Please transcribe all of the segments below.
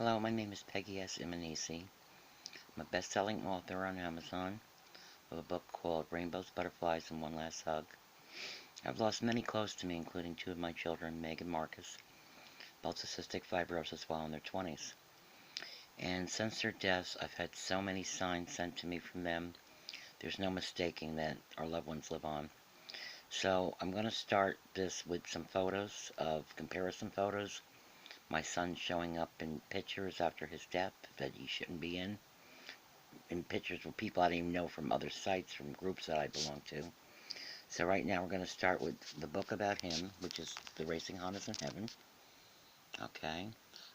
Hello, my name is Peggy S. Imanisi. I'm a best-selling author on Amazon of a book called Rainbows, Butterflies, and One Last Hug. I've lost many close to me, including two of my children, Meg and Marcus, both with cystic fibrosis while in their 20s. And since their deaths, I've had so many signs sent to me from them, there's no mistaking that our loved ones live on. So I'm going to start this with some photos of comparison photos. My son showing up in pictures after his death that he shouldn't be in pictures with people I didn't even know from other sites, from groups that I belong to. So right now we're going to start with the book about him, which is The Racing Hondas in Heaven. Okay.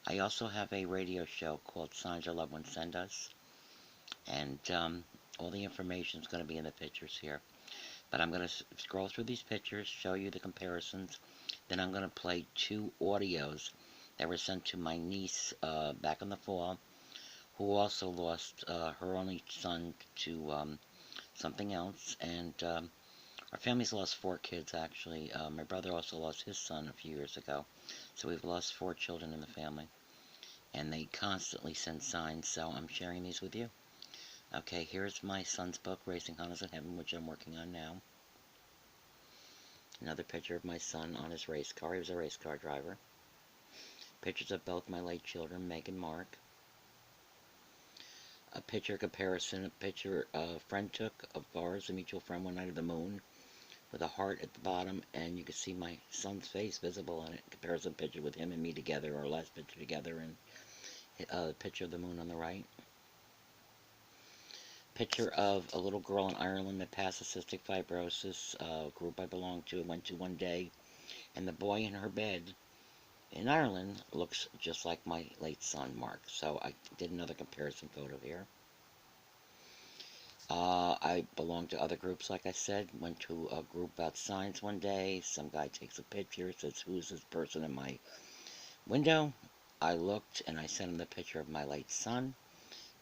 I also have a radio show called Signs Your Loved Ones Send Us. And all the information is going to be in the pictures here. But I'm going to scroll through these pictures, show you the comparisons. Then I'm going to play two audios that were sent to my niece back in the fall, who also lost her only son to something else. And our family's lost 4 kids, actually. My brother also lost his son a few years ago. So we've lost 4 children in the family. And they constantly send signs, so I'm sharing these with you. Okay, here's my son's book, Racing Hondas in Heaven, which I'm working on now. Another picture of my son on his race car. He was a race car driver. Pictures of both my late children, Meg and Mark. A picture comparison, a picture a friend took of ours, a mutual friend, one night of the moon, with a heart at the bottom, and you can see my son's face visible on it. Comparison picture with him and me together, our last picture together, and the picture of the moon on the right. Picture of a little girl in Ireland that passed cystic fibrosis, group I belonged to and went to one day, and the boy in her bed in Ireland looks just like my late son, Mark. So I did another comparison photo here. I belong to other groups, like I said. Went to a group about science one day. Some guy takes a picture, says, "Who's this person in my window?" I looked, and I sent him the picture of my late son.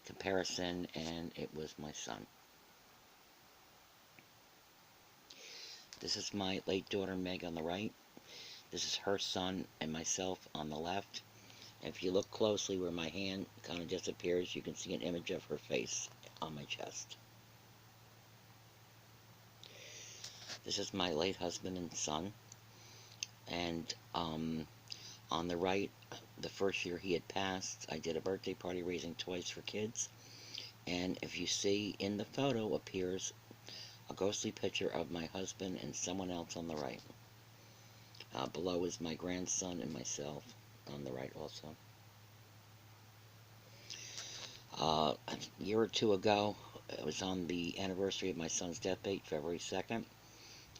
Comparison, and it was my son. This is my late daughter, Meg, on the right. This is her son and myself on the left. And if you look closely where my hand kind of disappears, you can see an image of her face on my chest. This is my late husband and son. And on the right, the first year he had passed, I did a birthday party raising toys for kids. And if you see in the photo appears a ghostly picture of my husband and someone else on the right. Below is my grandson and myself on the right also. A year or two ago, it was on the anniversary of my son's death date, February 2nd.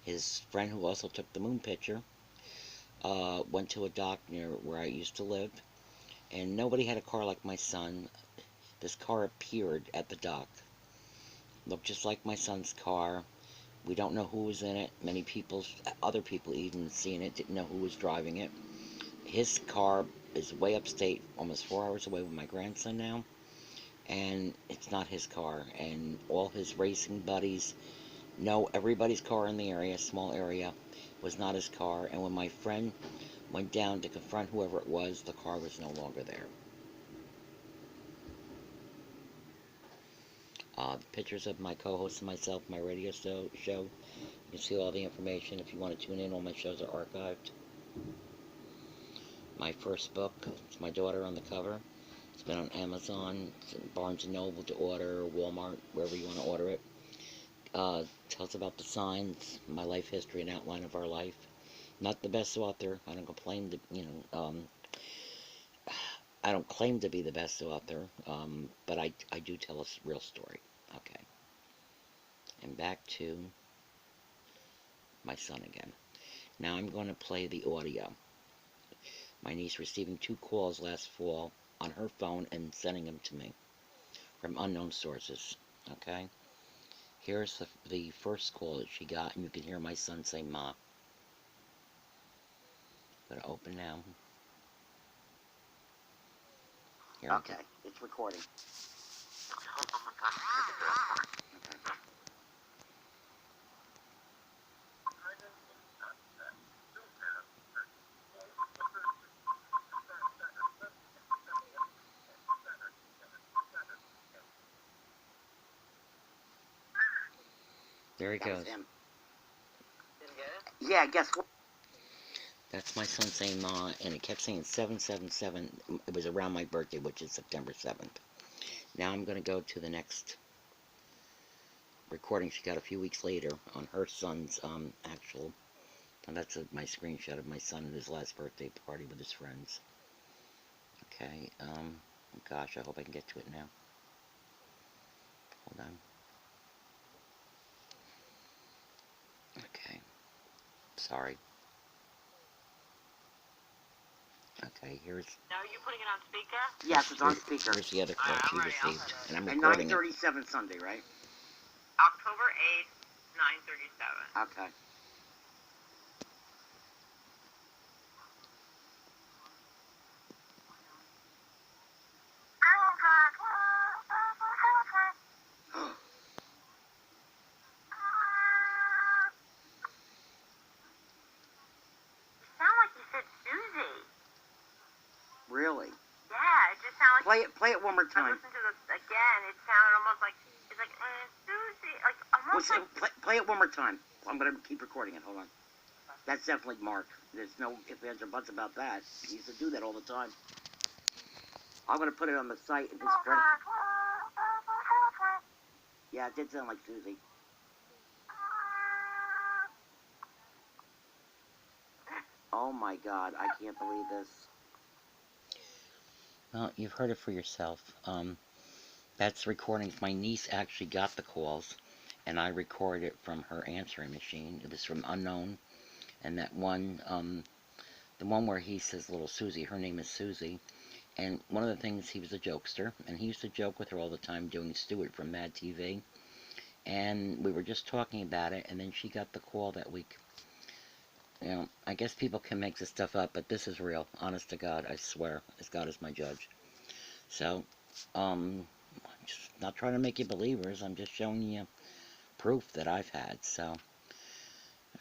His friend, who also took the moon picture, went to a dock near where I used to live, and nobody had a car like my son. This car appeared at the dock. Looked just like my son's car. We don't know who was in it. Many people, other people even seeing it, didn't know who was driving it. His car is way upstate, almost 4 hours away with my grandson now, and it's not his car. And all his racing buddies know everybody's car in the area, small area, was not his car. And when my friend went down to confront whoever it was, the car was no longer there. The pictures of my co-host and myself, my radio show. You can see all the information. If you want to tune in, all my shows are archived. My first book, it's my daughter on the cover. It's been on Amazon, Barnes & Noble to order, Walmart, wherever you want to order it. Tells about the signs, my life history, and outline of our life. Not the best author. I don't complain to, I don't claim to be the best author, but I do tell a real story. Okay. And back to my son again. Now I'm going to play the audio. My niece receiving 2 calls last fall on her phone and sending them to me from unknown sources. Okay? Here's the first call that she got, and you can hear my son say, "Ma." I'm going to open now. Here okay, it's recording. There he goes. Him. Yeah, guess what? That's my son saying Ma, and it kept saying 777. It was around my birthday, which is September 7th. Now I'm going to go to the next recording she got a few weeks later on her son's actual. And that's my screenshot of my son at his last birthday party with his friends. Okay, gosh, I hope I can get to it now. Hold on. Okay, sorry. Okay, here's... Now, are you putting it on speaker? Yes, it's on speaker. Here's the other call she received, and I'm At recording it. 9:37 Sunday, right? October 8th, 9:37. Okay. Sound like you said Susie. Really? Yeah, it just sounded like... Play it one more I time. listened to this again. It sounded almost like... It's like, Susie. Like, almost like... Play it one more time. I'm going to keep recording it. Hold on. That's definitely Mark. There's no ifs, ands, or buts about that. He used to do that all the time. I'm going to put it on the site and just spread it. Yeah, it did sound like Susie. Oh my God, I can't believe this. Well, you've heard it for yourself. That's recordings. My niece actually got the calls, and I recorded it from her answering machine. It was from unknown, and that one, the one where he says little Susie, her name is Susie, and one of the things, he was a jokester, and he used to joke with her all the time doing Stuart from Mad TV, and we were just talking about it, and then she got the call that week. You know, I guess people can make this stuff up, but this is real. Honest to God, I swear, as God is my judge. So, just not trying to make you believers. I'm just showing you proof that I've had. So,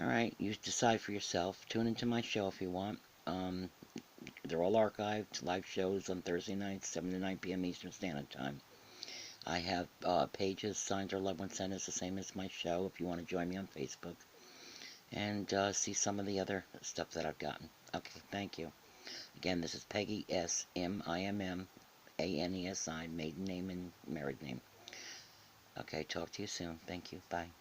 alright, you decide for yourself. Tune into my show if you want. They're all archived. Live shows on Thursday nights, 7 to 9 p.m. Eastern Standard Time. I have pages, signs, or loved one sent us, the same as my show if you want to join me on Facebook. And see some of the other stuff that I've gotten. Okay, thank you. Again, this is Peggy S. M-I-M-M-A-N-E-S-I, maiden name and married name. Okay, talk to you soon. Thank you. Bye.